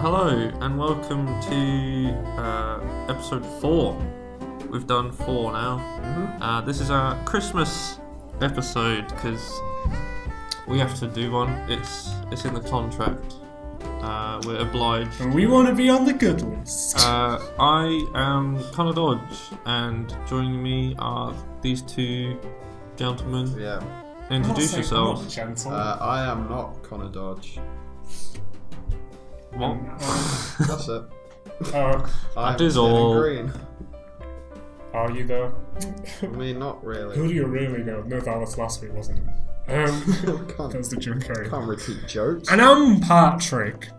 Hello and welcome to episode 4. We've done 4 now. Mm-hmm. This is our Christmas episode because we have to do one. It's in the contract. We're obliged. And we want to be on the good list. I am Connor Dodge, and joining me are these two gentlemen. Yeah. Introduce yourselves. I am not Connor Dodge. What? That's it. That is all. Green. Are you though? I mean, not really. Who do you really know? No, that was last week, wasn't it? That was the Jim Carrey. Can't repeat jokes. And I'm Patrick.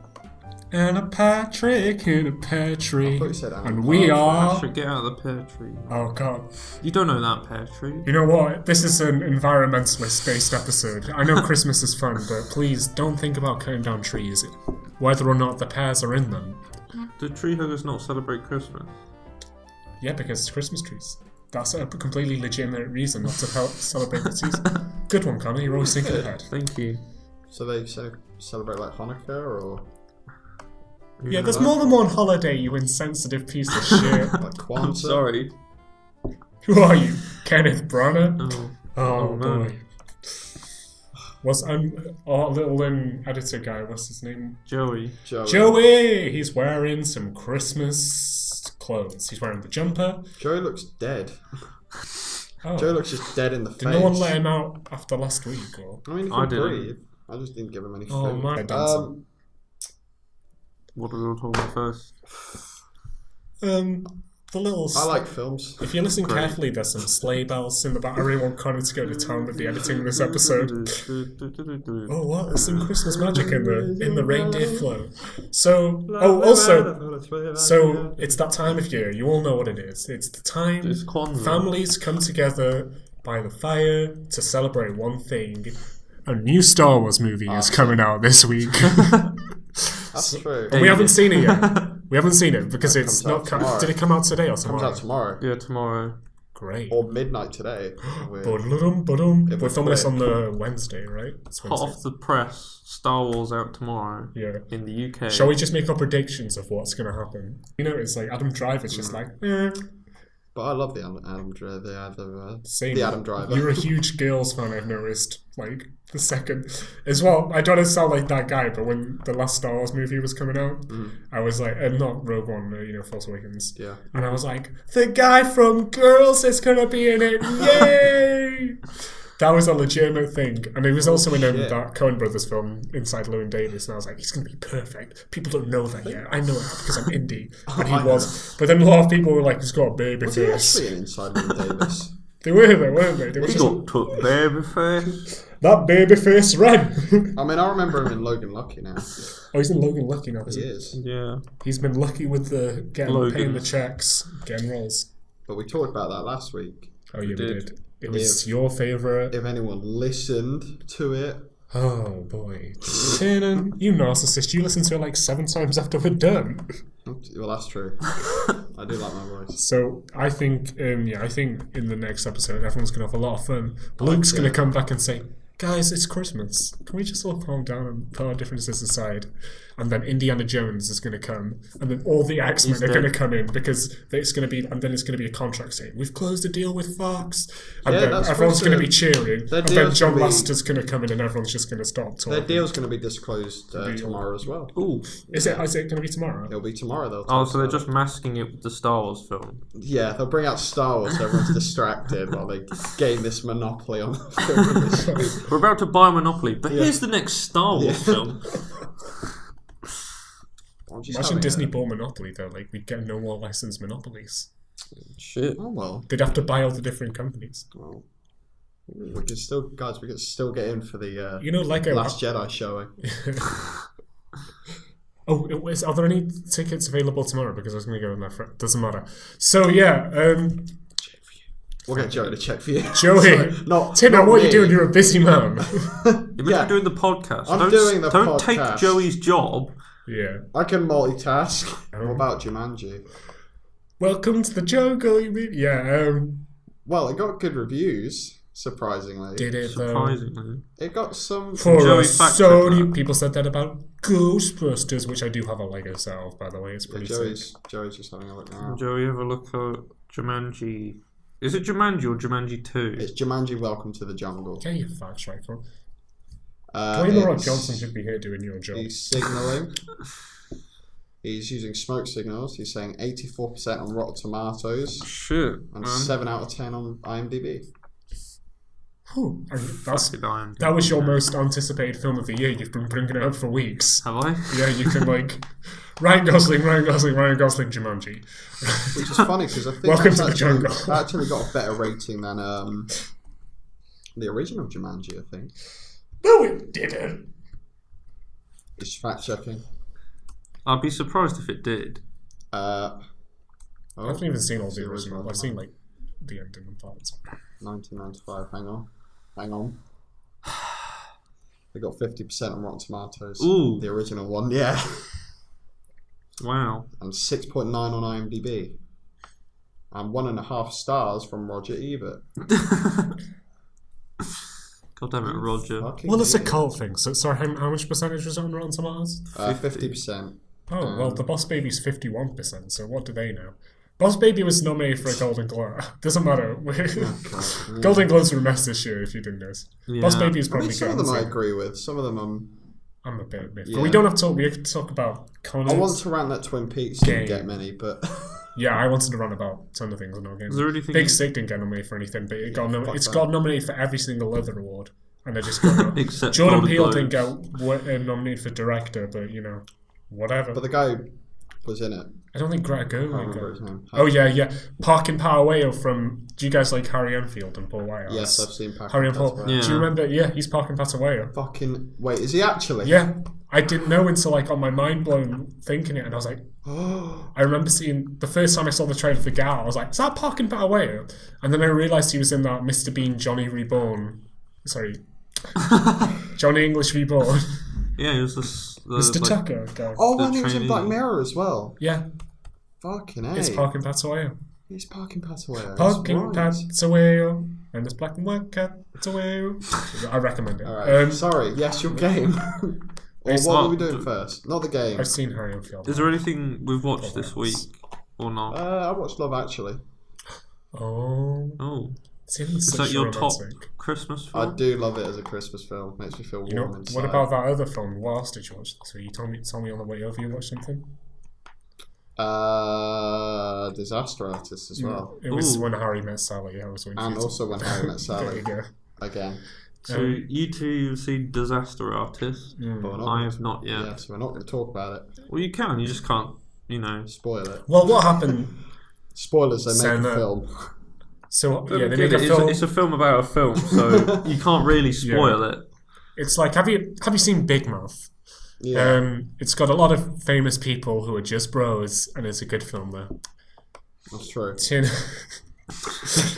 And a Patrick in a pear tree. I thought you said and we are... Patrick, get out of the pear tree. Oh god. You don't know that pear tree. You know what? This is an environmentalist-based episode. I know Christmas is fun, but please don't think about cutting down trees, whether or not the pears are in them. Do tree huggers not celebrate Christmas? Yeah, because it's Christmas trees. That's a completely legitimate reason not to celebrate the season. Good one, Connor. You're always thinking ahead. Thank you. So they celebrate like Hanukkah or... Yeah, there's more than one holiday, you insensitive piece of shit. Like Kwanzaa? I'm sorry. Who are you? Kenneth Branagh? Oh no. Boy. What's our little editor guy, what's his name? Joey. Joey! He's wearing some Christmas clothes. He's wearing the jumper. Joey looks dead. Oh. Joey looks just dead in the face. Did no one let him out after last week? Or? I mean, he can breathe. I just didn't give him any food. Oh my What are we all talking about first? The little... I like films. If you listen carefully, there's some sleigh bells in the back. I really want Connor to go to town with the editing of this episode. Oh, what? There's some Christmas magic in the reindeer flow. So, so it's that time of year. You all know what it is. It's the time families come together by the fire to celebrate one thing. A new Star Wars movie is coming out this week. That's true. And we haven't seen it yet. We haven't seen it because it's not... Did it come out today or tomorrow? It comes out tomorrow. Yeah, tomorrow. Great. Or midnight today. We're filming this on the Wednesday, right? Hot off the press, Star Wars out tomorrow. Yeah. In the UK. Shall we just make our predictions of what's going to happen? You know, it's like Adam Driver's just like, But I love the Adam Driver. Same. The Adam Driver. You're a huge Girls fan, I've noticed. Like, the second... As well, I don't sound like that guy, but when the last Star Wars movie was coming out, I was like... not Rogue One, Force Awakens. Yeah. And I was like, the guy from Girls is going to be in it! Yay! That was a legitimate thing. And he was also in that Coen Brothers film, Inside Llewyn Davis, and I was like, he's going to be perfect. People don't know that yet. I know that because I'm indie. And he was. But then a lot of people were like, he's got a baby face. Was he actually in Inside Llewyn Davis? They were there, weren't they? He got took baby face. That baby face red. I mean, I remember him in Logan Lucky now. Oh, he's in Logan Lucky now, He is. Yeah. He's been lucky with the paying the checks, getting roles. But we talked about that last week. Oh, yeah, we did. It was your favourite. If anyone listened to it. Oh, boy. You narcissist. You listened to it like 7 times after we're done. Well, that's true. I do like my voice. So, I think in the next episode, everyone's going to have a lot of fun. Luke's going to come back and say, guys, it's Christmas. Can we just all calm down and put our differences aside? And then Indiana Jones is going to come, and then all the X-Men are going to come in because it's going to be, and then it's going to be a contract saying we've closed a deal with Fox, and then everyone's going to be cheering, and then John Lasseter's going to come in, and everyone's just going to stop talking. Their deal's going to be disclosed tomorrow as well. Ooh, is it going to be tomorrow? It'll be tomorrow. So they're just masking it with the Star Wars film. Yeah, they'll bring out Star Wars so everyone's distracted while they gain this monopoly on the film this week. We're about to buy a monopoly, but here's the next Star Wars film. Imagine Disney bought Monopoly though, like we'd get no more licensed monopolies. Shit. Oh well. They'd have to buy all the different companies. Well, we can still get in for the like Last Jedi showing. Oh, are there any tickets available tomorrow? Because I was going to go in there for it. Doesn't matter. So, yeah. We'll get Joey to check for you. Joey. Tim, what are you doing? You're a busy man. You're doing the podcast. I'm doing the Don't podcast. take Joey's job. Yeah. I can multitask. What about Jumanji? Welcome to the jungle, you mean? Yeah. Well, it got good reviews, surprisingly. Did it, though? Surprisingly. It got some... For Joey Sony, people said that about Ghostbusters, which I do have a Lego set of, by the way. It's pretty sick. Joey's just having a look now. Joey, have a look at Jumanji. Is it Jumanji or Jumanji 2? It's Jumanji Welcome to the Jungle. Get your facts right, Phil. Dwayne Rock Johnson should be here doing your job. He's signalling. He's using smoke signals. He's saying 84% on Rotten Tomatoes. Shit, And man. 7 out of 10 on IMDb. Oh, Fucking IMDb. that was your most anticipated film of the year. You've been bringing it up for weeks. Have I? Yeah, you can Ryan Gosling, Jumanji. Which is funny because I think Welcome that's to the jungle. actually got a better rating than the original Jumanji, I think. No, it didn't. Just fact checking. I'd be surprised if it did. I haven't even seen all the See, original. I've seen the ending and parts. 1995. Hang on. They got 50% on Rotten Tomatoes. Ooh. The original one, yeah. Wow. And 6.9 on IMDb. And 1.5 stars from Roger Ebert. God damn it, Roger. Well, it's a cult thing. So, sorry, how much percentage was it on Rotten Tomatoes? 50%. Oh, well, the Boss Baby's 51%, so what do they know? Boss Baby was nominated for a Golden Globe. Doesn't matter. Golden Globes were a mess this year, if you didn't notice. Yeah. Boss Baby is I probably mean, some of them I agree with. Some of them I'm a bit miffed. Yeah. But we don't have to talk. We have to talk about Connors. I want to rant that Twin Peaks didn't get many, but... Yeah, I wanted to rant about some of the things in our game. Is there anything Big Stick didn't get nominated for anything, but it's got nominated for every single other award. And they just got Except Jordan Golden Peele Globes. didn't get nominated for director, but whatever. But the guy was in it. I don't think Greta I can't Gerwig remember his got. name. Oh yeah. Park and Powaway from. Do you guys like Harry Enfield and Paul White? Yes, I've seen Pac Harry and Paul. Pataway. Yeah. Do you remember? Yeah, he's Park and Pataway. Fucking... Wait, is he actually? Yeah, I didn't know until I got my mind blown thinking it, and I was like, I remember seeing the first time I saw the trailer for Gal, I was like, is that Park and Pataway? And then I realised he was in that Mr. Bean Johnny Reborn. Sorry, Johnny English Reborn. Yeah, it was Mr. Tucker guy. Oh, The and he was in trainee. Black Mirror as well. Yeah, Fucking A. it's Park and Pataway. He's Park and Pataway. Park and Pataway. And this black and white cat. I recommend it. Alright, sorry. Yes, your game. Or It's what not- were we doing first? Not the game. I've seen Harry Enfield. Is there anything we've watched this week or not? I watched Love Actually. Oh, Oh, Tim's is such that your a top romantic. Christmas I film? do love it as a Christmas film. Makes me feel warm inside. What about that other film? What else did you watch? So you told me on the way over you watched something. Disaster Artist as well. It was Ooh. When Harry Met Sally. I was waiting for And you to- also When Harry Met There Sally. you go. Again. So you two have seen Disaster Artist. But we're not I have not yet. Yeah, so we're not going to talk about it. Well, you can. You just can't. Spoil it. Well, what happened? Spoilers, they make Senna. a film. So yeah, they make a It's film. it's a film about a film, so you can't really spoil it. It's like have you seen Big Mouth? Yeah, It's got a lot of famous people who are just bros, and it's a good film there. that's true. Tin.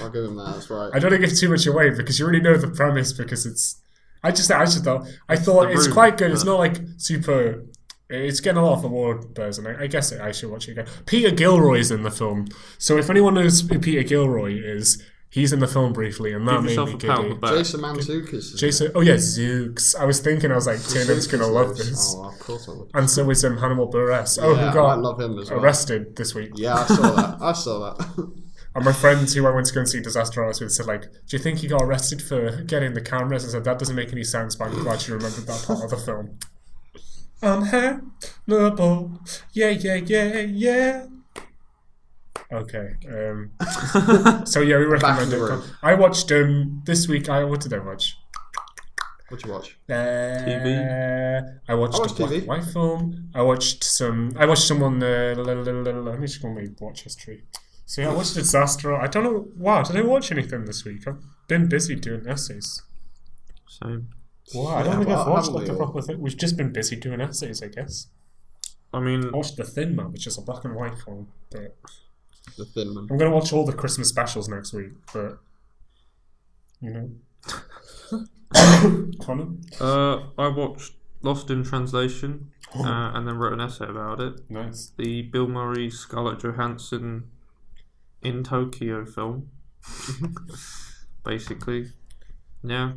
I'll give him that, that's right. I don't want to give too much away because you already know the premise because it's. I thought it's room, quite good. It's but- not like super. It's getting a lot of award buzz, and I guess I should watch it again. Peter Gilroy's in the film, so if anyone knows who Peter Gilroy is, he's in the film briefly, and that Give made yourself me a pat on the giddy. back. Jason Mantzoukas is Jason, oh yeah, Zooks. I was like, Tina's gonna love this, Oh, of course I would. and so was Hannibal Buress. Yeah, Who I might got love him as well. arrested this week. Yeah, I saw that. And my friends who I went to go and see Disaster Artist with said, like, do you think he got arrested for getting the cameras? I said, that doesn't make any sense, but I'm glad you remembered that part of the film. Hannibal. Yeah. Okay. So yeah, we recommend to the it. room. I watched this week. What did I watch? What'd you watch? I watched I a watched black TV. and white film. I watched someone. Let me just go on my watch history. So yeah, I watched Disaster. I don't know. Wow, did I watch anything this week? I've been busy doing essays. So Wow, I don't Yeah, think well, I've watched haven't like a we all? proper thing. We've just been busy doing essays, I guess. I mean, I watched The Thin Man, which is a black and white film. But The Thin Man. I'm going to watch all the Christmas specials next week. But, you know. Connor? I watched Lost in Translation and then wrote an essay about it. Nice. The Bill Murray, Scarlett Johansson in Tokyo film. Basically. Yeah.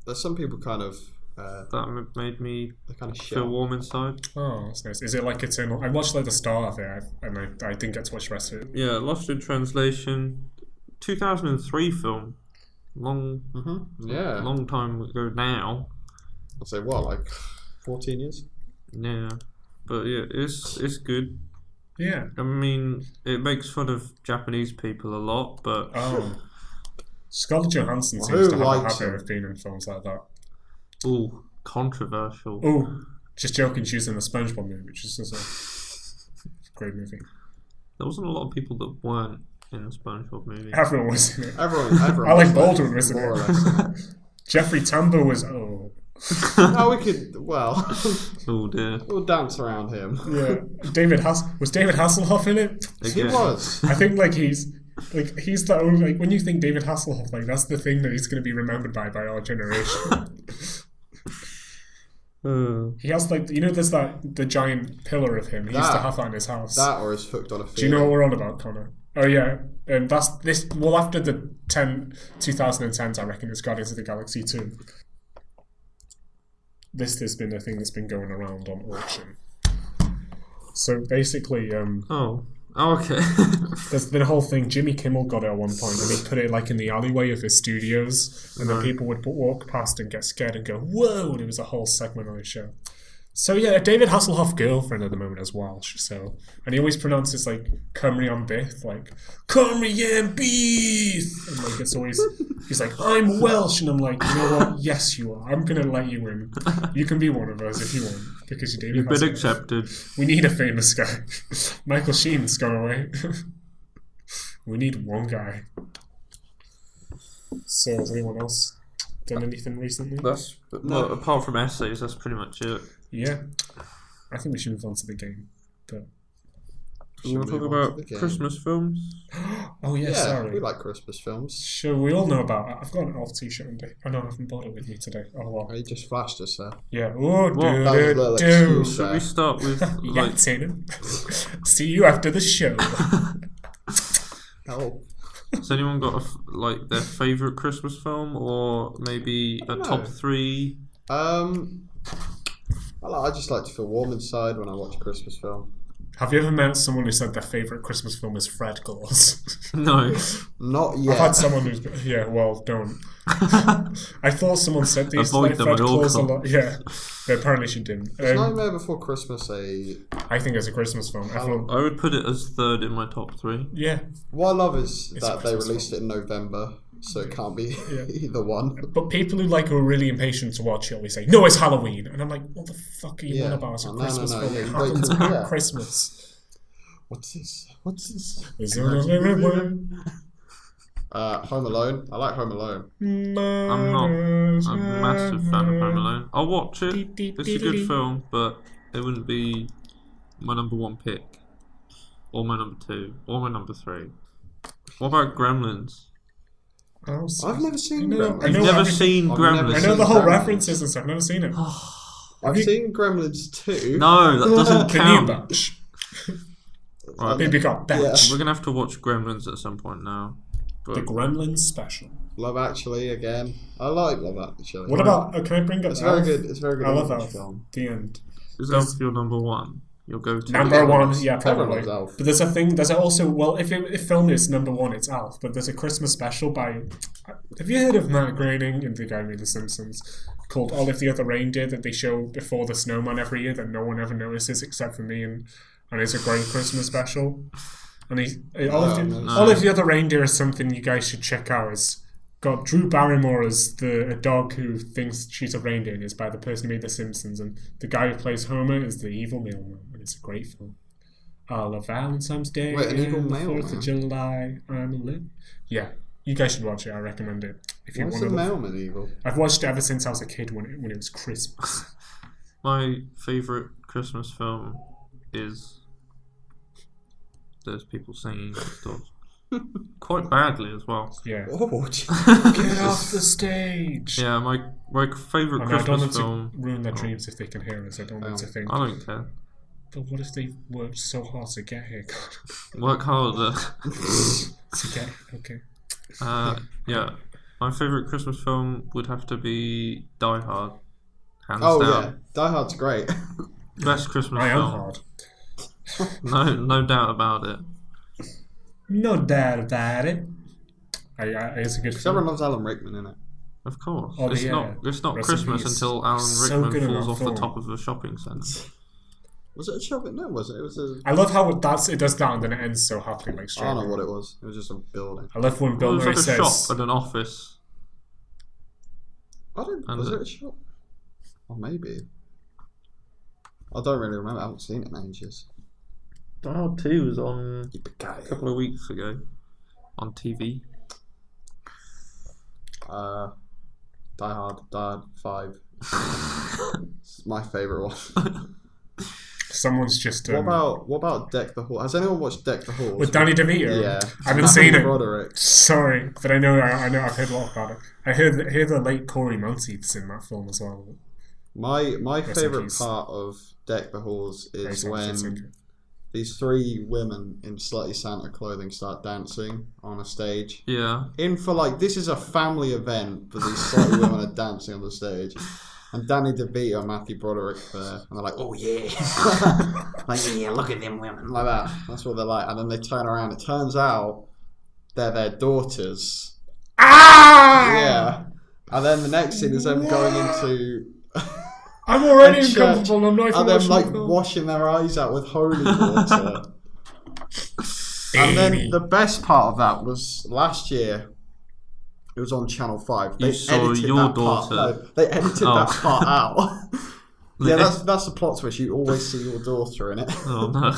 There's some people kind of That made me kind of shit. feel warm inside. Oh, that's nice. Is it like Eternal? I watched like the start of it, and I didn't get to watch the rest of it. Yeah, Lost in Translation, 2003 film. Long time ago now. I'll say what, like 14 years? Yeah, but yeah, it's good. Yeah. I mean, it makes fun of Japanese people a lot, but Scarlett Johansson Well, seems who to have a likes habit him? of being in films like that. ooh, controversial. Oh, just joking. She was in the SpongeBob movie, which is just a great movie. There wasn't a lot of people that weren't in the SpongeBob movie. Everyone was in it. Everyone Alec was Baldwin was in more or it. less. Jeffrey Tambor was. No, we could. Well, Oh dear. we'll dance around him. Yeah. Was David Hasselhoff in it? He Again. was. I think he's the only when you think David Hasselhoff, that's the thing that he's going to be remembered by our generation. He has there's the giant pillar of him. He used to have that in his house. That or is hooked on a feeling. Do you know what we're on about, Connor? Oh yeah, that's this. Well, after the 2010s, I reckon it's Guardians of the Galaxy 2. This has been a thing that's been going around on auction. So basically, Oh, okay. there's been a whole thing. Jimmy Kimmel got it at one point, and he put it in the alleyway of his studios, and then people would walk past and get scared and go, "Whoa!" And it was a whole segment on his show. So yeah, David Hasselhoff girlfriend at the moment as well. So, and he always pronounces Cymru on Bith, Cymru and Bith, and it's always he's like, I'm Welsh, and I'm like, you know what? Yes, you are. I'm gonna let you in. You can be one of us if you want, because you're David You've been Hasselhoff. accepted. We need a famous guy. Michael Sheen's gone away. We need one guy. So, has anyone else done anything recently? Well, apart from essays, that's pretty much it. Yeah. I think we should move on to the game. But You want to talk about Christmas films? oh yeah, Yeah, sorry. we like Christmas films. Sure, we all know about it. I've got an Elf t-shirt on day. Oh no, I haven't bought it with me today. Oh well. He just flashed us there. Yeah. Oh, That was a little excuse Should there. we start with Yeah, Tina. See you after the show. Oh, has anyone got their favourite Christmas film, or maybe a know. top 3? I just like to feel warm inside when I watch a Christmas film. Have you ever met someone who said their favourite Christmas film is Fred Claus? No. Not yet. I've had someone who's... Yeah, well, don't. I thought someone said these Avoid them Fred at all Claus a costs. lot. Yeah, but apparently she didn't. Is Nightmare Before Christmas I think it's a Christmas film. I thought, I would put it as 3rd in my top 3. yeah. What I love is It's a that they Christmas released it in November, so it can't be Yeah. either one. But people who are really impatient to watch it always say, no, it's Halloween. And I'm like, what the fuck are you on Yeah. about? It's a No, Christmas no, film. yeah, It you happens wait- at yeah. Christmas. What's this? Is there a living word? Home Alone. I like Home Alone. I'm not a massive fan of Home Alone. I'll watch it. It's a good film, but it wouldn't be my number 1 pick, or my number 2, or my number 3. What about Gremlins? I've never seen I Gremlins. know You've never everything. seen I've Gremlins? I know the seen whole Gremlins. references and stuff. I've never seen it. I've seen Gremlins 2. No, that doesn't The new count. batch. Right. Baby got batch. We're gonna have to watch Gremlins at some point now. But The Gremlins special. Love Actually again. I like Love Actually. What about... can I bring up It's Elf? very good. It's a very good I love English Elf. film. The end. is Elf your number 1? Your go-to? Number one, yeah, Everyone probably. loves Elf. But there's a thing. There's also if film is number 1, it's Alf. But there's a Christmas special by. Have you heard of Matt Groening and the guy who made The Simpsons? Called Olive the Other Reindeer that they show before the snowman every year that no one ever notices except for me, and it's a great Christmas special. And Olive the Other Reindeer is something you guys should check out. It's got Drew Barrymore as a dog who thinks she's a reindeer and is by the person who made The Simpsons, and the guy who plays Homer is the evil mailman, and it's a great film. I love Valentine's Day. Wait, an evil and the mailman? 4th of July. Yeah, you guys should watch it. I recommend it. If you What's want the to. mailman evil? I've watched it ever since I was a kid when it was Christmas. My favourite Christmas film is there's people singing and stuff. Quite badly as well. Yeah. Oh, Get off the stage! Yeah, my favourite I don't Christmas want film. to ruin their dreams if they can hear us. I don't want to think. I don't care. But what if they worked so hard to get here? God. Work harder. To get okay. Yeah, my favourite Christmas film would have to be Die Hard. Hands Oh down. yeah, Die Hard's great. Best Christmas I am film. hard. No doubt about it. No doubt about it. It's a good Because film. everyone loves Alan Rickman in it. Of course. Oh, it's yeah. not Rest in Christmas peace. until Alan So good Rickman in falls that off film. the top of a shopping centre. Was it a shopping? No, was it? It was a. I love how it does that and then it ends so happily, like I straight don't know away. what it was. It was just a building. I love when It Bill was Murray like a says, shop and an office. I don't. And Was it- it a shop? Or maybe. I don't really remember. I haven't seen it in ages. Die Hard 2 was on a Yippee-ki-yay. couple of weeks ago on TV. Die Hard 5. It's my favourite one. someone's just... What about Deck the Hall? Has anyone watched Deck the Hall? with Danny DeVito? Yeah. I haven't seen it. Broderick. Sorry, but I know I've heard a lot about it. I hear the late Corey Monteith's in that film as well. My in favourite peace. part of Deck the Halls is Based on when Fitzsimmons. these 3 women in Slutty Santa clothing start dancing on a stage. Yeah. In for like, this is a family event, but these slutty women are dancing on the stage. And Danny DeVito and Matthew Broderick there. And they're like, oh yeah. Like, yeah, look at them women. Like that. That's what they're like. And then they turn around. It turns out they're their daughters. Ah! Yeah. And then the next scene is them going into... I'm already a church, uncomfortable. I'm not even and them watching like the film. washing their eyes out with holy water. And then Baby. the best part of that was last year. It was on Channel 5. They You saw edited your that daughter. Part, no, they edited Oh. that part out. Yeah, They- that's the plot twist. You always see your daughter in it. Oh no.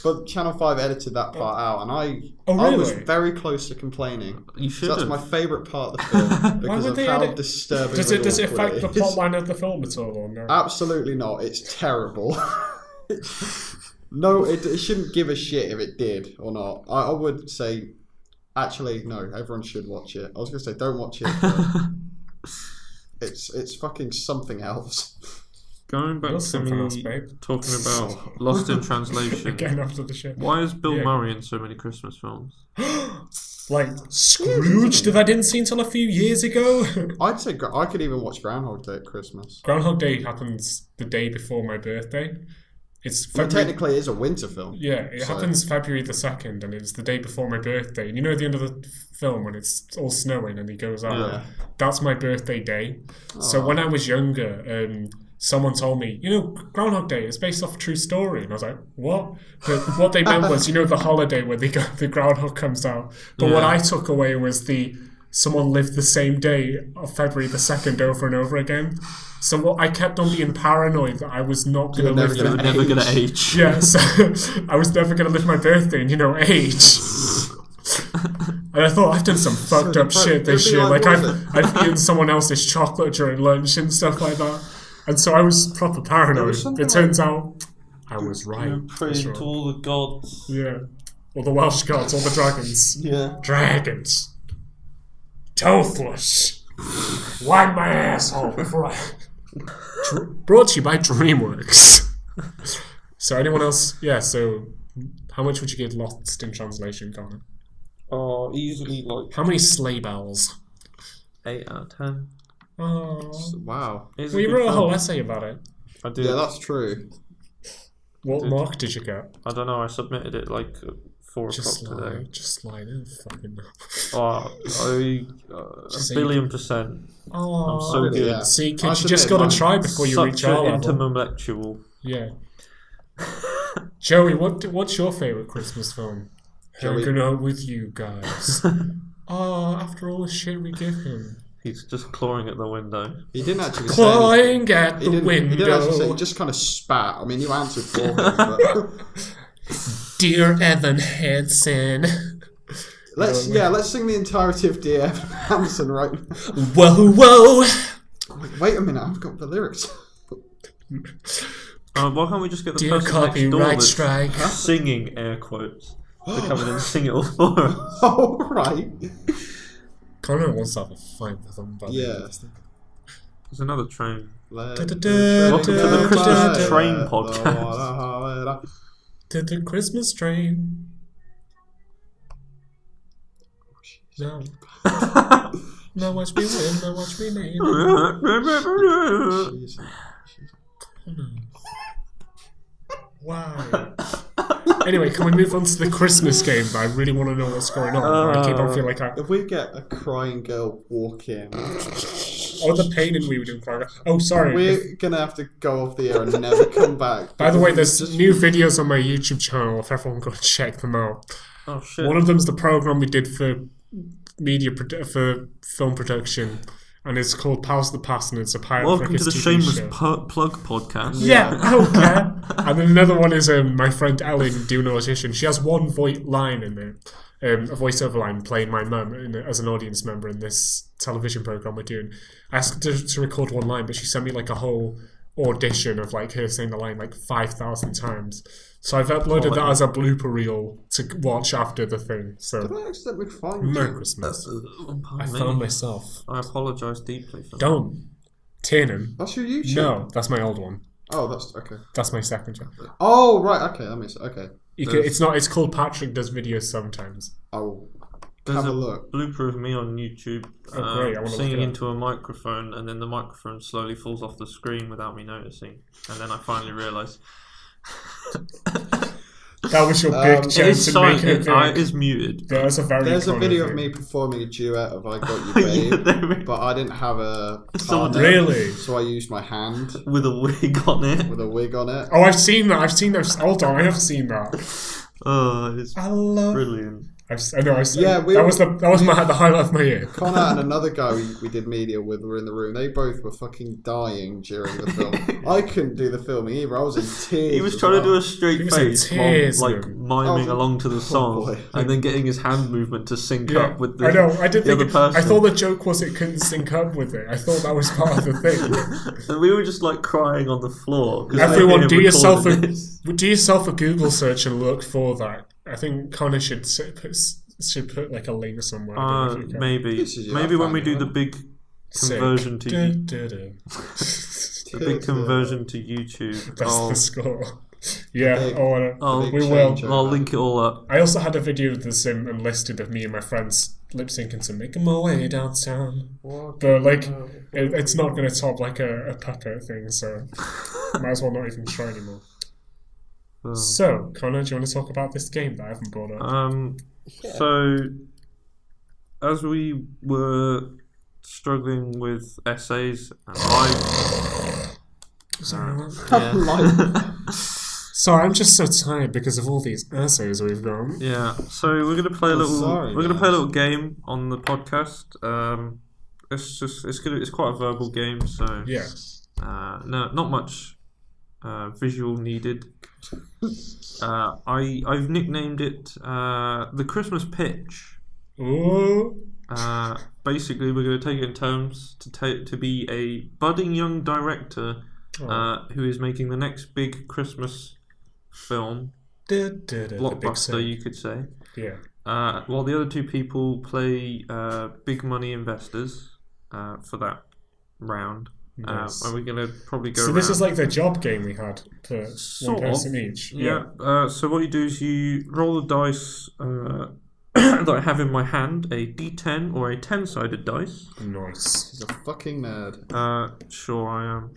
But Channel 5 edited that part out, and I was really? very close to complaining. You So should that's have. my favourite part of the film because would of they how edit- disturbing. Does it affect the is. plot line of the film at all, or no? Absolutely not. It's terrible. No, it shouldn't give a shit if it did or not. I would say, actually, no. Everyone should watch it. I was gonna say, don't watch it. But it's fucking something else. Going back That's to something me else, babe. talking about Lost in Translation. Again after the show. Why is Bill Yeah. Murray in so many Christmas films? Like Scrooge that I didn't see until a few years ago. I'd say I could even watch Groundhog Day at Christmas. Groundhog Day happens the day before my birthday. It's But February. technically, it is a winter film. Yeah, it So- happens February the 2nd, and it's the day before my birthday. And you know at the end of the film when it's all snowing and he goes out? Yeah. That's my birthday day. So when I was younger, someone told me, Groundhog Day is based off a true story. And I was like, what? But what they meant was, the holiday where the groundhog comes out. But what Yeah. I took away was someone lived the same day of February the 2nd over and over again. So I kept on being paranoid that I was not going to You're live never You're gonna never gonna age. age. yeah, so I was never going to live my birthday and, age. And I thought, I've done some fucked up shit this it'd be year. like, Like, what is it? I've eaten someone else's chocolate during lunch and stuff like that. And so I was proper paranoid. something It turns out I was right. You're That's praying right. to all the gods. Yeah. All the Welsh gods, all the dragons. Yeah. Dragons. Toothless. Wipe my asshole before I... Brought to you by DreamWorks. So anyone else? Yeah, so how much would you give Lost in Translation, Connor? Oh, easily like How many sleigh bells? 8 out of 10. Oh. Wow. It's Well, you good wrote a whole film. essay about it. I did. Yeah, that's true. What Did. mark did you get? I don't know. I submitted it like at 4 Just o'clock lie. today. Just lie. Don't fucking know. A Just say billion%. Oh, I'm so good. Yeah. See, I kids, you submitted just got mine. to try before you reach Such our an level. intellectual. Yeah. Joey, what's your favourite Christmas film? Joey. Hanging out with you guys. Oh, after all the shit we give him. He's just clawing at the window. He didn't actually say anything. Clawing at the He didn't actually say. He window. just kind of spat. I mean, you answered for him, but Dear Evan Hansen. let's sing the entirety of Dear Evan Hansen right now. Whoa, whoa. Wait a minute, I've got the lyrics. Why can't we just get the Dear person next door copyright that's strike. singing air quotes to come in and sing it all for us? Oh, right. Connor wants to have a fight with them. But Yeah. There's another train. Welcome to the Christmas Train podcast. To the Christmas train. No. Now watch me win, now watch me name. Wow. Anyway, can we move on to the Christmas game? I really want to know what's going on. I keep on feeling like If we get a crying girl walk in, oh, the pain in we were doing crying. Oh, sorry. we're gonna have to go off the air and never come back. By the way, there's new videos on my YouTube channel if everyone go check them out. Oh shit. One of them's the program we did for for film production, and it's called Pals of the Past, and it's a pilot. Welcome for like to the TV Shameless show. Plug podcast. Yeah, okay. And then another one is my friend Ellen doing an audition. She has one line in there, a voiceover line playing my mum as an audience member in this television program we're doing. I asked her to record one line, but she sent me like a whole audition of like her saying the line like 5,000 times. So I've uploaded that as a blooper reel to watch after the thing. So Did I accidentally find Merry you? Christmas. I me. found myself. I apologise deeply for that. Don't. Tiernan. That's your YouTube? No, that's my old one. Oh, that's okay. That's my second channel. Oh, right. Okay, that makes okay. It's not. It's called Patrick Does Videos Sometimes. I'll There's have a a look. blooper of me on YouTube Oh, great, I wanna look singing it up. into a microphone, and then the microphone slowly falls off the screen without me noticing. And then I finally realise. That was your It big It chance is to silent. make it It big. is muted. Yeah, that's a very There's a common video thing. of me performing a duet of "I Got You, Babe," but I didn't have a Someone partner, Really? so I used my hand With a wig on it. with a wig on it. Oh, I've seen that. I've seen that. Hold on, I have seen that. Oh, it's I love. brilliant. I know. I've seen. Yeah, that was the highlight of my year. Connor and another guy we did media with were in the room. They both were fucking dying during the film. I couldn't do the filming either. I was in tears. He was as trying well. to do a straight He was in face tears, while, like man. miming Oh, along to the song, boy. and then getting his hand movement to sync Yeah, up with the, I know. I did the think. other person. I thought the joke was it couldn't sync up with it. I thought that was part of the thing. And we were just like crying on the floor. 'cause Everyone, they do yourself recorded a Google search and look for that. I think Connor should put like a link somewhere. I don't know if you can. Maybe This is your when we family, do huh? the big Sick. conversion to Du-du-du. the big conversion to YouTube. That's I'll, the score. Yeah, Big- I'll, we big will. change. I'll link it all up. I also had a video of this enlisted of me and my friends lip syncing to "Making My Way Downtown," but like it's not going to top like a puppet thing, so might as well not even try anymore. So, Connor, do you want to talk about this game that I haven't brought up? So, as we were struggling with essays and live, Sorry, what? Like, Sorry, I'm just so tired because of all these essays we've got. yeah. So we're gonna play a little. sorry, we're gonna play a guys. little game on the podcast. It's quite a verbal game, so Yeah. no, not much visual needed. I've nicknamed it the Christmas pitch. Ooh. Basically, we're going to take it in terms to be a budding young director who is making the next big Christmas film, blockbuster, you could say. Yeah. While the other two people play big money investors for that round. Nice. And we're going to probably go So this around. is like the job game we had for Sort one of. person each. Yeah. So what you do is you roll the dice that I have in my hand, a D10 or a 10-sided dice. Nice. he's a fucking nerd. Sure I am.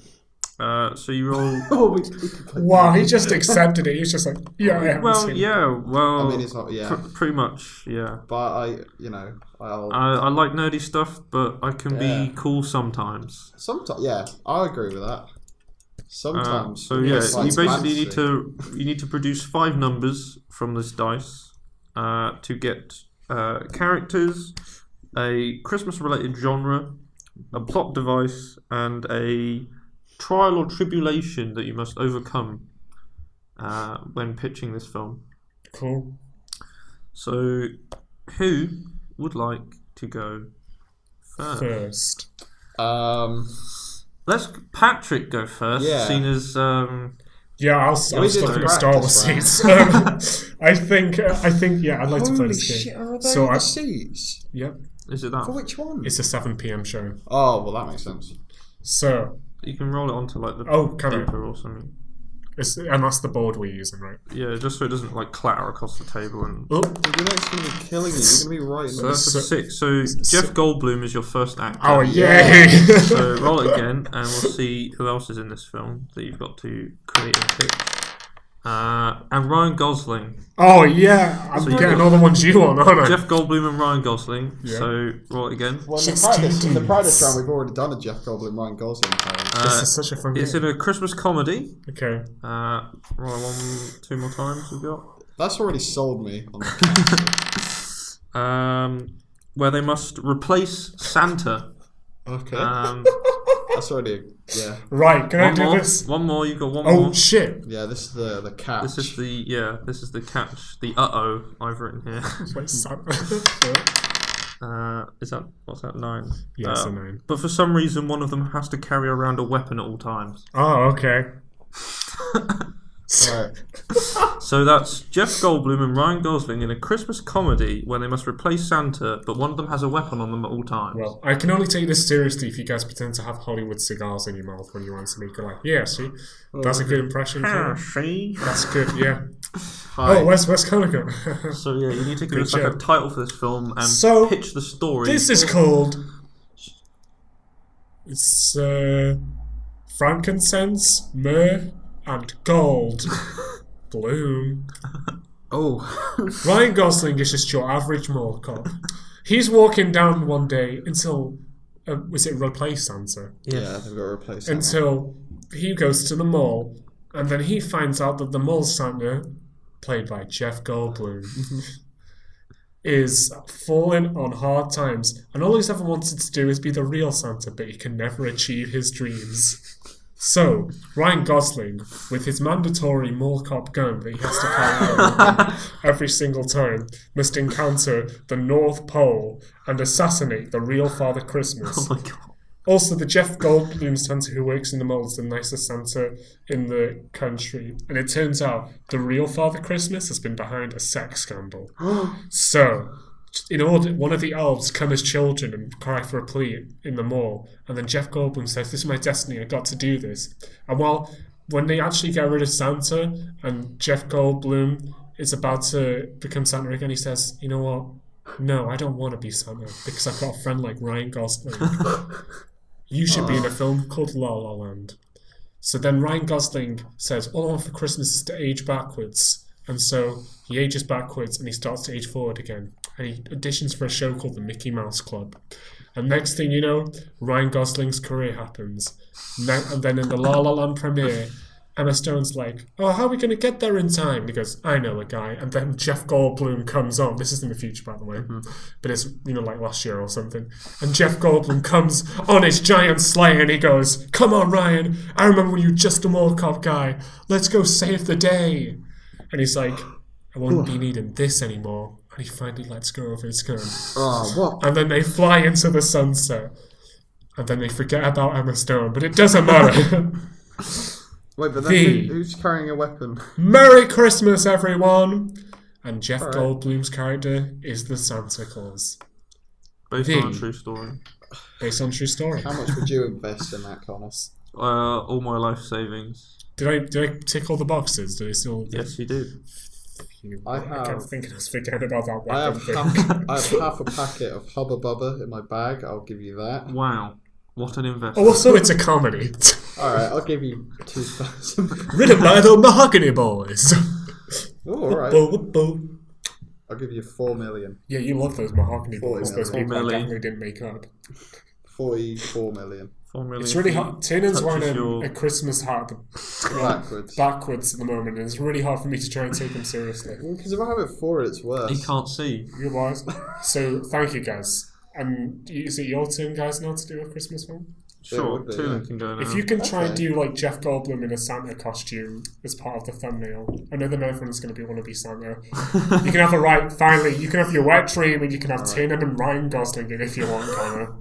So you roll. Oh, we could play. Wow, he just accepted it. He was just like, yeah, I haven't Well, seen it. yeah. Well, I mean, it's not. Yeah, pretty much. Yeah. but I'll. I like nerdy stuff, but I can Yeah. be cool sometimes. Sometimes, yeah, I agree with that. Sometimes. So yeah, it's like you basically fantasy. need to produce 5 numbers from this dice to get characters, a Christmas-related genre, a plot device, and a trial or tribulation that you must overcome when pitching this film. Cool. So, who would like to go first? First. Let's Patrick go first, Yeah. seeing as Yeah, I was we did looking the at Star Wars practice seats. I think, yeah, I'd like to play Holy this game. shit, are they So the I- seats? Yep, Is it that? For which one? it's a 7 p.m. show. Oh, well, that makes sense. So, You can roll it onto like the can I? paper or something. And that's the board we're using, right? Yeah, just so it doesn't like clatter across the table. And Oh, You're not going to be killing you. You're going to be right in so the that's a 6. So Jeff Goldblum is your first actor. oh yay! So roll it again, and we'll see who else is in this film that you've got to create and pick. And Ryan Gosling. Oh yeah, I'm So you getting got- all the ones you want, aren't I? Jeff Goldblum and Ryan Gosling. Yeah. So roll it again. Well, in Just the practice do round, we've already done a Jeff Goldblum, Ryan Gosling pairing. This is such a fun It's game. in a Christmas comedy. Okay. Roll 2 more times. We've got. That's already sold me on the Where they must replace Santa. Okay. That's already yeah. Right, can I One do more. this? One more. You've got one Oh more. shit! Yeah, this is the catch. This is the catch. The I've written here. Wait, Santa. Is that what's that 9? Yeah, it's a 9. But for some reason, one of them has to carry around a weapon at all times. Oh, okay. Right. So that's Jeff Goldblum and Ryan Gosling in a Christmas comedy where they must replace Santa, but one of them has a weapon on them at all times. Well, I can only take this seriously if you guys pretend to have Hollywood cigars in your mouth when you answer me. You're like, yeah, see, that's a good impression. For me. See? That's good, yeah. Hi. Oh, where's Callaghan? So yeah, you need to give Good us like a job. title for this film and So, pitch the story. This is called. It's frankincense, myrrh, and gold. Bloom. Oh. Ryan Gosling is just your average mall cop. He's walking down one day until was it Replace Santa? Yeah, they've got to replace him. Until he goes to the mall, and then he finds out that the mall Santa, played by Jeff Goldblum, is falling on hard times, and all he's ever wanted to do is be the real Santa, but he can never achieve his dreams. So, Ryan Gosling, with his mandatory mall cop gun that he has to carry around every single time, must encounter the North Pole and assassinate the real Father Christmas. Oh my god. Also, the Jeff Goldblum Santa who works in the mall is the nicest Santa in the country. And it turns out the real Father Christmas has been behind a sex scandal. So, in order, one of the elves come as children and cry for a plea in the mall. And then Jeff Goldblum says, this is my destiny, I got to do this. And when they actually get rid of Santa and Jeff Goldblum is about to become Santa again, he says, you know what? No, I don't want to be Santa because I've got a friend like Ryan Gosling. You should be in a film called La La Land. So then Ryan Gosling says, all I want for Christmas is to age backwards. And so he ages backwards and he starts to age forward again. And he auditions for a show called The Mickey Mouse Club. And next thing you know, Ryan Gosling's career happens. And then in the La La Land premiere, Emma Stone's like, oh, how are we going to get there in time? And he goes, I know a guy. And then Jeff Goldblum comes on. This is in the future, by the way. But it's, like last year or something. And Jeff Goldblum comes on his giant sleigh and he goes, come on, Ryan. I remember when you were just a mall cop guy. Let's go save the day. And he's like, I won't be needing this anymore. And he finally lets go of his gun. Oh, what? And then they fly into the sunset. And then they forget about Emma Stone. But it doesn't matter. Wait, but then who's carrying a weapon? Merry Christmas, everyone! And Jeff Alright. Goldblum's character is the Santa Claus. Based on a true story. Based on true story. How much would you invest in that, Connor? All my life savings. Did I tick all the boxes? Did I still... Yes, you did. I kept have- thinking I was forgetting about that I weapon have thing. I have half a packet of Hubba Bubba in my bag. I'll give you that. Wow. What an investment. Also, it's a comedy. Alright, I'll give you 2,000. Written by the Mahogany Boys. Oh, alright. Bo. I'll give you 4 million. Yeah, you love those Mahogany 40 Boys. Those million. people 4 that million. definitely didn't make up. 44 million. 4 million. It's really hard. Tannen's Touches wearing your- a Christmas hat backwards at the moment, and it's really hard for me to try and take him seriously. Because if I have it forward, it's worse. He can't see. You wise. So, thank you, guys. And is it your turn, guys, now to do a Christmas one? Sure, would be, two yeah. can go now. If you can try and Okay. do like Jeff Goldblum in a Santa costume as part of the thumbnail, I know that everyone's going to be want to be Santa. You can have finally, you can have your wet dream and you can have Tatum and Ryan Gosling in if you want, Connor.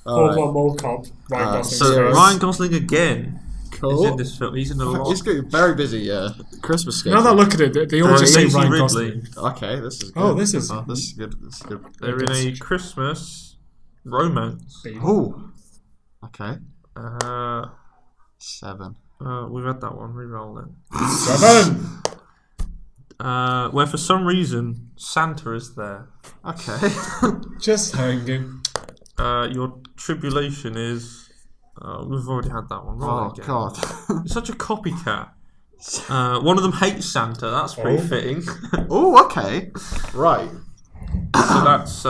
Or Alright. one more cop, Ryan Gosling. So Yes. Ryan Gosling again. Cool. is in this film. He's in a lot. He's got very busy Christmas schedule. Now that I look at it, they all just say Daisy Ryan Ridley. Gosling. Okay, this is good. Oh, this is this is good. This is good. They're in a Christmas romance. Oh. Okay. 7. We've had that one. Reroll it. 7. Where for some reason Santa is there. Okay. Just hanging. Your tribulation is. We've already had that one. Roll it again. God. You're such a copycat. One of them hates Santa. That's pretty fitting. Oh, okay. Right. So that's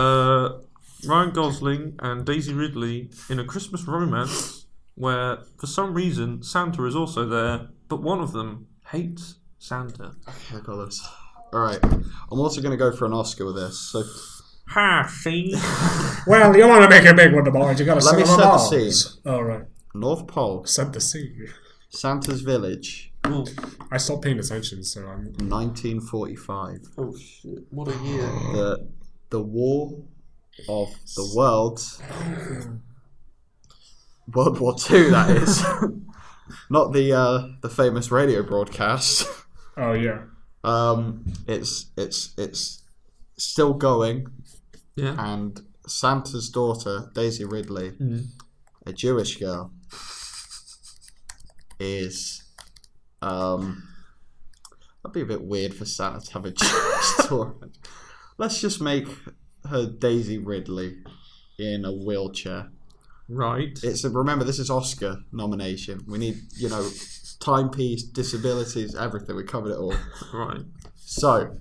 Ryan Gosling and Daisy Ridley in a Christmas romance where, for some reason, Santa is also there, but one of them hates Santa. Okay, I got this. Alright. I'm also going to go for an Oscar with this. So, Ha, see? Well, you want to make a big one, the boys. You got to let me set set them the all. scene. All right. North Pole, Set the scene. Santa's Village, Oh, I stopped paying attention, so I'm. 1945. oh shit! What a year! The War of the Worlds. World War II, that is. Not the famous radio broadcast. Oh yeah. It's still going, Yeah. and Santa's daughter, Daisy Ridley, a Jewish girl, is that'd be a bit weird for Santa to have a Jewish daughter. Let's just make her Daisy Ridley in a wheelchair. Right. Remember, this is Oscar nomination. We need, timepiece, disabilities, everything. We covered it all. Right. So,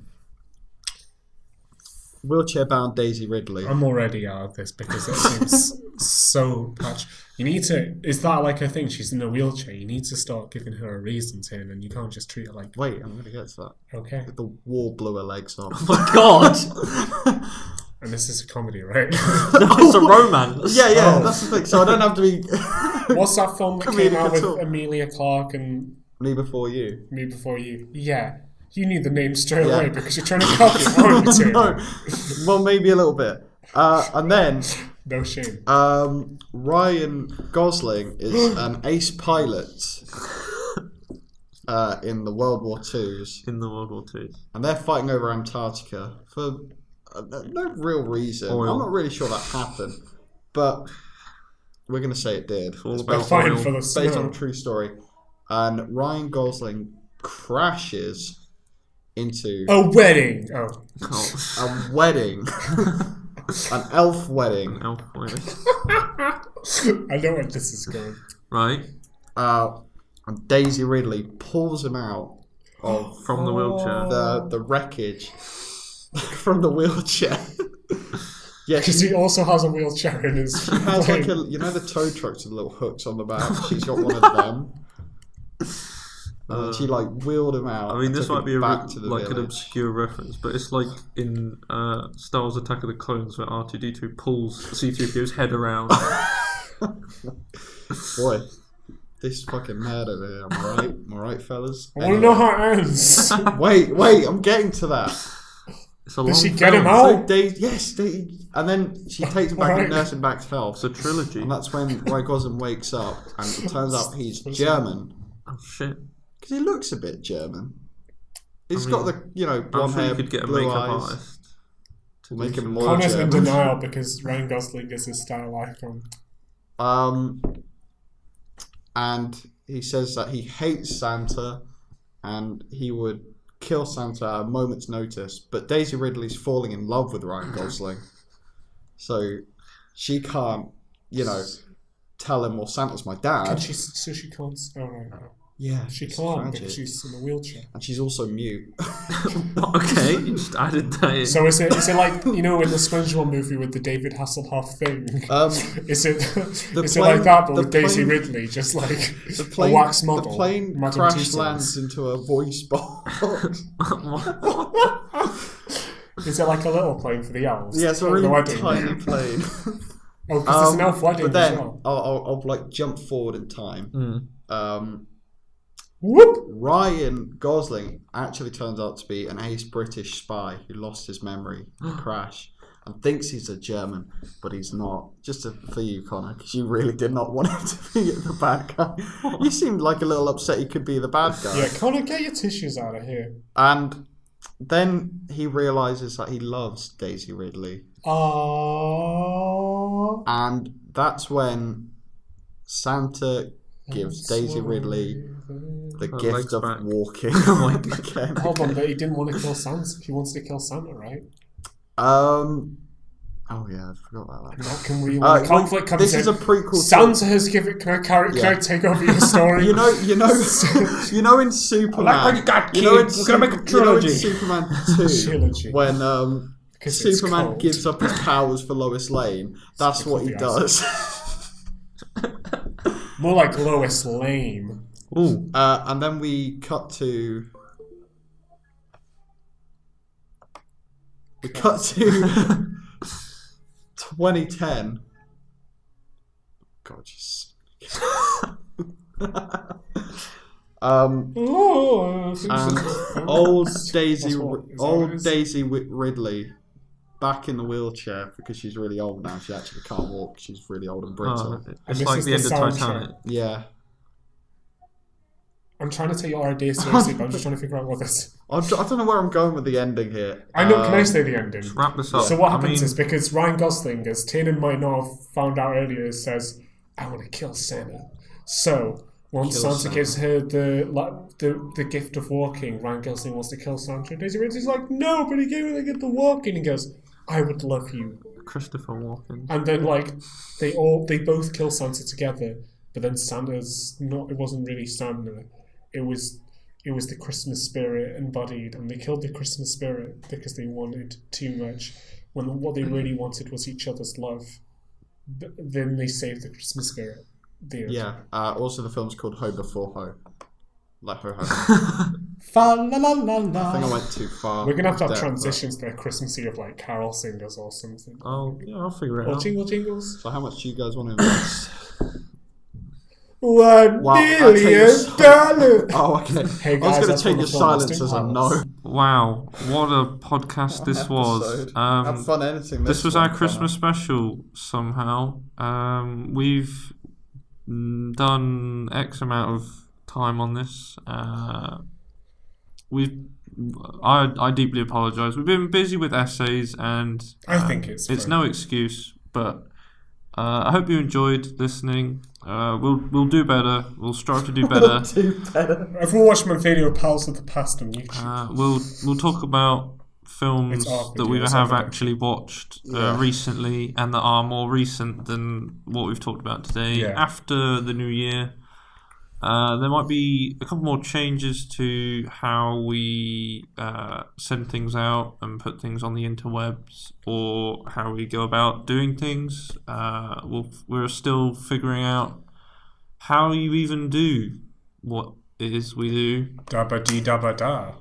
wheelchair-bound Daisy Ridley. I'm already out of this because it seems so patch. You need to. Is that like a thing? She's in a wheelchair. You need to start giving her a reason to, and you can't just treat her like. Wait, I'm going to get to that. Okay. The wall blew her legs off. Oh my god! And this is a comedy, right? It's a romance. Yeah, Oh. that's the thing. So I don't have to be What's that film that came Comedic out at with all. Amelia Clarke and Me Before You. Me Before You? Yeah. You knew the name straight Yeah. away because you're trying to copy it, aren't you? No, well, maybe a little bit. And then No shame. Ryan Gosling is an ace pilot in the World War II's, In the World War II. and they're fighting over Antarctica for no real reason. Oil. I'm not really sure that happened, but we're going to say it did. all It's about based, Fighting oil. for the based on snow. a true story. And Ryan Gosling crashes into A wedding. Oh. Oh, a wedding, an elf wedding. elf wedding. I know where this is going. Right. And Daisy Ridley pulls him out of From the wheelchair. the wreckage from the wheelchair. Yeah, Because he also has a wheelchair in his. she has like plane. the tow trucks with little hooks on the back. She's got one of them. And she wheeled him out. I mean, and this took might him be back to the an village. obscure reference, but it's like in Star Wars: Attack of the Clones, where R2D2 pulls C-3PO's head around. Boy, this fucking mad over here. Am I right? Am I right, fellas? I want to know how it ends. Wait, I'm getting to that. It's a Did long she get him film. out? So and then she takes him back and nurses him back to health. It's a trilogy. And that's when Ryan Gosling wakes up, and it turns out he's German. Oh shit! Because he looks a bit German. He's I got mean, the, I'm blonde sure hair, you could get a blue makeup eyes. artist. To make him more Connor's in German. denial because Ryan Gosling is his style icon. And he says that he hates Santa, and he would kill Santa at a moment's notice. But Daisy Ridley's falling in love with Ryan Gosling, so she can't, tell him, well, Santa's my dad. And so she can't. Oh right. Yeah, She it's can't tragic. because she's in a wheelchair. And she's also mute. Okay, you just added that in. So is it like in the SpongeBob movie with the David Hasselhoff thing? Is it like that but with Daisy Ridley, just like The plane, a wax model? The plane Madame crash Tussauds? lands into a voice box. Is it like a little plane for the elves? Yeah, it's a Or the really wedding? tiny plane. Oh, because there's an elf wedding But then as well. I'll jump forward in time. Whoop! Ryan Gosling actually turns out to be an ace British spy who lost his memory in a crash. and thinks he's a German, but he's not. Just for you, Connor, because you really did not want him to be the bad guy. You seemed like a little upset he could be the bad guy. Yeah, Connor, get your tissues out of here. And then he realises that he loves Daisy Ridley. Aww. And that's when Santa gives Daisy Ridley the gift of walking. Again. Hold on, but he didn't want to kill Santa. He wants to kill Santa, right? Oh yeah, I forgot about that. Now can we? Conflict comes This in. is a prequel. Santa has given. Can I take over your story? you know in Superman. I like when you got kids. We're gonna make a trilogy. In Superman 2, when Superman gives up his powers for Lois Lane. That's what he does. More like Lois Lane. Ooh. And then we cut to. We cut to 2010. God, just. And old Daisy Ridley back in the wheelchair because she's really old now. She actually can't walk. She's really old and brittle. It's like the end of Titanic. Yeah. I'm trying to take your idea seriously, but I'm just trying to figure out what this. I don't know where I'm going with the ending here. I know. Can I say the ending? Wrap this up. So what happens is, because Ryan Gosling, as Tiernan might not have found out earlier, says, "I want to kill Santa." So once Santa gives her the gift of walking, Ryan Gosling wants to kill Santa. Daisy Ridley's like, "No, but he gave me the gift of walking." He goes, "I would love you." Christopher Walken. And then they both kill Santa together, but then Santa's not. It wasn't really Santa. It was the Christmas spirit embodied, and they killed the Christmas spirit because they wanted too much, when what they really wanted was each other's love. Then they saved the Christmas spirit. Yeah. Also, the film's called Ho Before Ho. Like ho ho. Fa la la la la. I think I went too far. We're gonna have to have transitions to Christmassy of like carol singers or something. Oh yeah, I'll figure it or out. jingles. So how much do you guys want to invest? $1 million. Oh, okay. Hey guys, I was going to take your silence as a no. Wow, what a podcast this was. Have fun editing this. This was our Christmas special somehow. We've done X amount of time on this. I deeply apologise. We've been busy with essays, and I think it's no excuse, but I hope you enjoyed listening. We'll do better. We'll strive to do better. Everyone watch my video Pals of the Past on YouTube. We'll talk about films that we have actually watched recently and that are more recent than what we've talked about today. After the new year, there might be a couple more changes to how we send things out and put things on the interwebs, or how we go about doing things. We're still figuring out how you even do what it is we do. Dabba dee dabba da.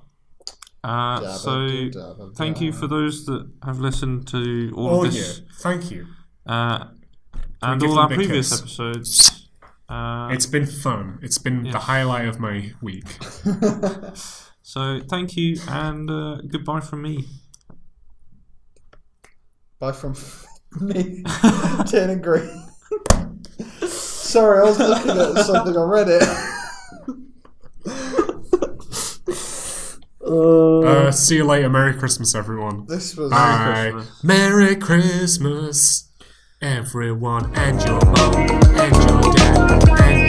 So thank you for those that have listened to all of this. Yeah. Thank you. And all our previous episodes. It's been fun. It's been the highlight of my week. So thank you, and goodbye from me. Bye from me. Tiernan Green. Sorry, I was looking at something on Reddit. See you later. Merry Christmas, everyone. This was Merry Christmas, everyone, and your mom, and your dad, and